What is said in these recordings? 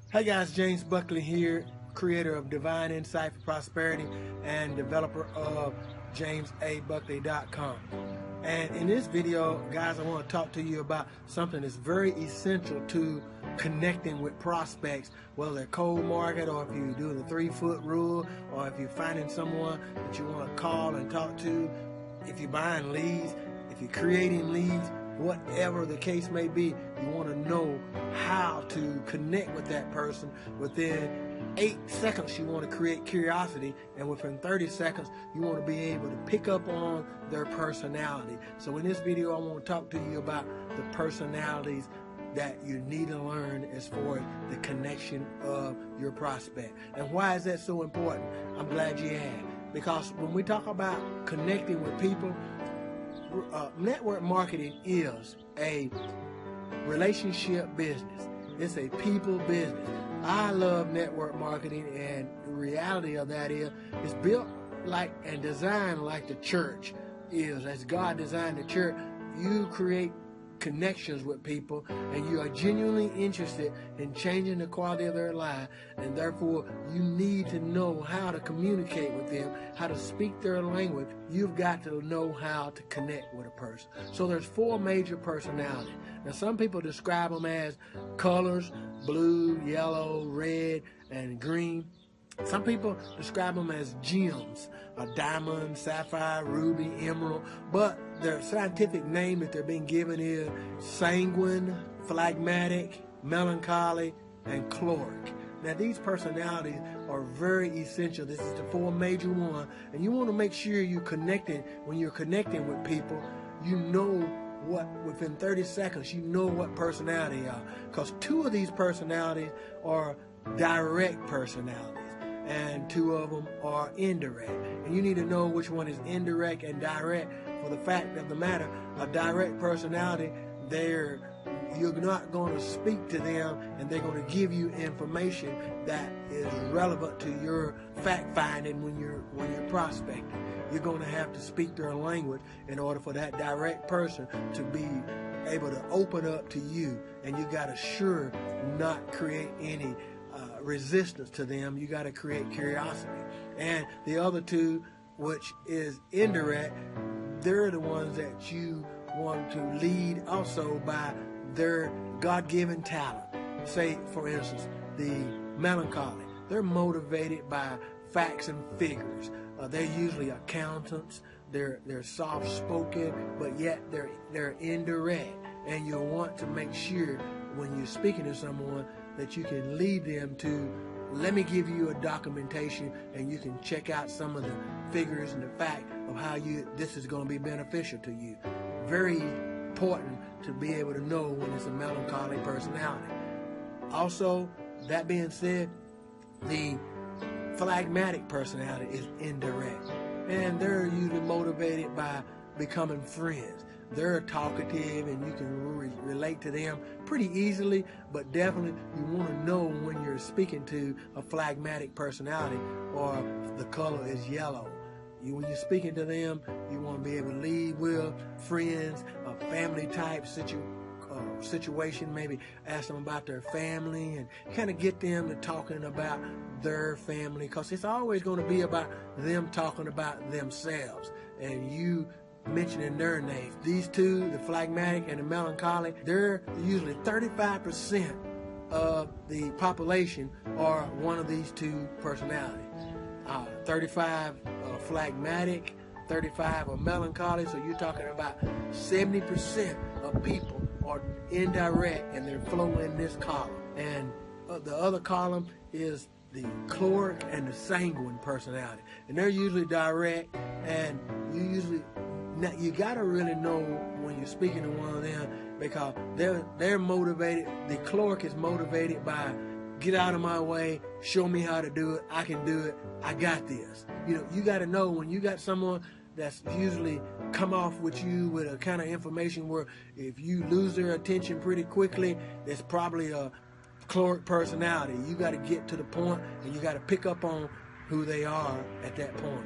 Hey guys, James Buckley here, creator of Divine Insight for Prosperity and developer of JamesABuckley.com. And in this video, guys, I want to talk to you about something that's very essential to connecting with prospects, whether they're cold market or if you do the 3-foot rule or if you're finding someone that you want to call and talk to, if you're buying leads, if you're creating leads, whatever the case may be, you want to know how to connect with that person. Within 8 seconds, you want to create curiosity, and within 30 seconds, you want to be able to pick up on their personality. So in this video, I want to talk to you about the personalities that you need to learn as far as the connection of your prospect. And why is that so important? I'm glad you asked. Because when we talk about connecting with people, network marketing is a relationship business. It's a people business. I love network marketing, and the reality of that is it's built like and designed like the church is. As God designed the church, you create connections with people and you are genuinely interested in changing the quality of their life, and therefore you need to know how to communicate with them, how to speak their language. You've got to know how to connect with a person. So there's 4 major personalities. Now some people describe them as colors: blue, yellow, red, and green. Some people describe them as gems: a diamond, sapphire, ruby, emerald. But their scientific name that they're being given is sanguine, phlegmatic, melancholy, and choleric. Now these personalities are very essential. This is the 4 major ones, and you want to make sure you're connecting. When you're connecting with people, you know what, within 30 seconds, you know what personality they are. Because 2 of these personalities are direct personalities, and 2 of them are indirect. And you need to know which one is indirect and direct. For the fact of the matter, a direct personality, you're not going to speak to them and they're going to give you information that is relevant to your fact finding when you're prospecting. You're going to have to speak their language in order for that direct person to be able to open up to you, and you got to sure not create any resistance to them. You got to create curiosity. And the other 2, which is indirect, they're the ones that you want to lead also by their God-given talent. Say, for instance, the melancholy. They're motivated by facts and figures. They're usually accountants. They're soft-spoken, but yet they're indirect. And you'll want to make sure when you're speaking to someone that you can lead them to, let me give you a documentation and you can check out some of the figures and the fact of how this is going to be beneficial to you. Very important to be able to know when it's a melancholy personality. Also, that being said, the phlegmatic personality is indirect, and they're usually motivated by becoming friends. They're talkative and you can relate to them pretty easily, but definitely you want to know when you're speaking to a phlegmatic personality or the color is yellow. When you're speaking to them, you want to be able to lead with friends, a family type situation. Maybe ask them about their family and kind of get them to talking about their family, because it's always going to be about them talking about themselves and you mentioning their names. These 2, the phlegmatic and the melancholy, they're usually 35% of the population are one of these 2 personalities. 35 phlegmatic, 35 are melancholy, so you're talking about 70% of people are indirect and they're flowing in this column. And the other column is the choleric and the sanguine personality, and they're usually direct, and you got to really know when you're speaking to one of them, because they're motivated. The choleric is motivated by, get out of my way, show me how to do it, I can do it, I got this. You got to know when you got someone that's usually come off with you with a kind of information where if you lose their attention pretty quickly, it's probably a choleric personality. You got to get to the point and you got to pick up on who they are at that point.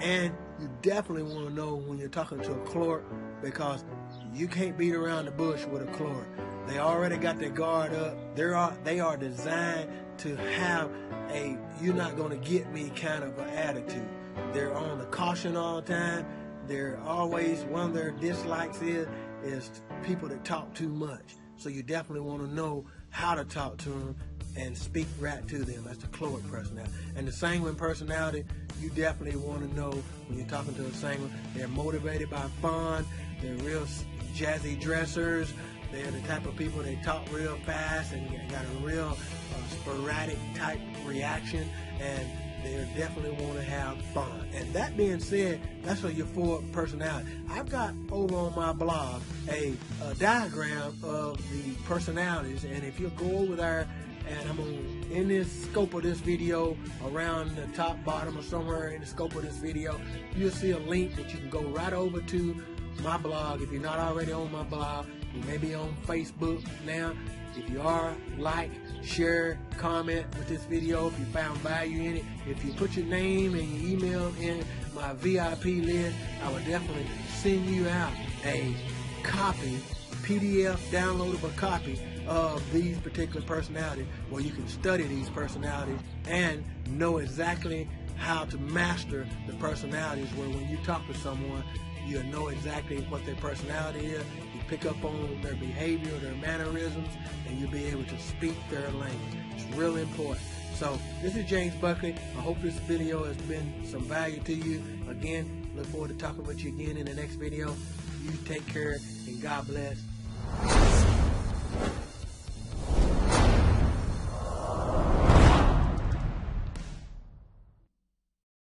And you definitely want to know when you're talking to a choleric, because you can't beat around the bush with a choleric. They already got their guard up. They are designed to have a "you're not going to get me" kind of an attitude. They're on the caution all the time. They're always, one of their dislikes is people that talk too much. So you definitely want to know how to talk to them and speak right to them. That's the chloric personality. And the sanguine personality, you definitely want to know when you're talking to a sanguine, they're motivated by fun. They're real jazzy dressers. They're the type of people that talk real fast and got a real sporadic type reaction, and they definitely want to have fun. And that being said, that's for your 4 personality. I've got over on my blog a diagram of the personalities, and if you go over there, and I'm going in this scope of this video, around the top, bottom, or somewhere in the scope of this video, you'll see a link that you can go right over to my blog. If you're not already on my blog, you may be on Facebook now. If you are, like, share, comment with this video if you found value in it. If you put your name and your email in my VIP list, I will definitely send you out a copy, PDF downloadable copy of these particular personalities, where you can study these personalities and know exactly how to master the personalities, where when you talk to someone, you'll know exactly what their personality is. You pick up on their behavior, their mannerisms, and you'll be able to speak their language. It's really important. So this is James Buckley. I hope this video has been some value to you. Again, look forward to talking with you again in the next video. You take care and God bless.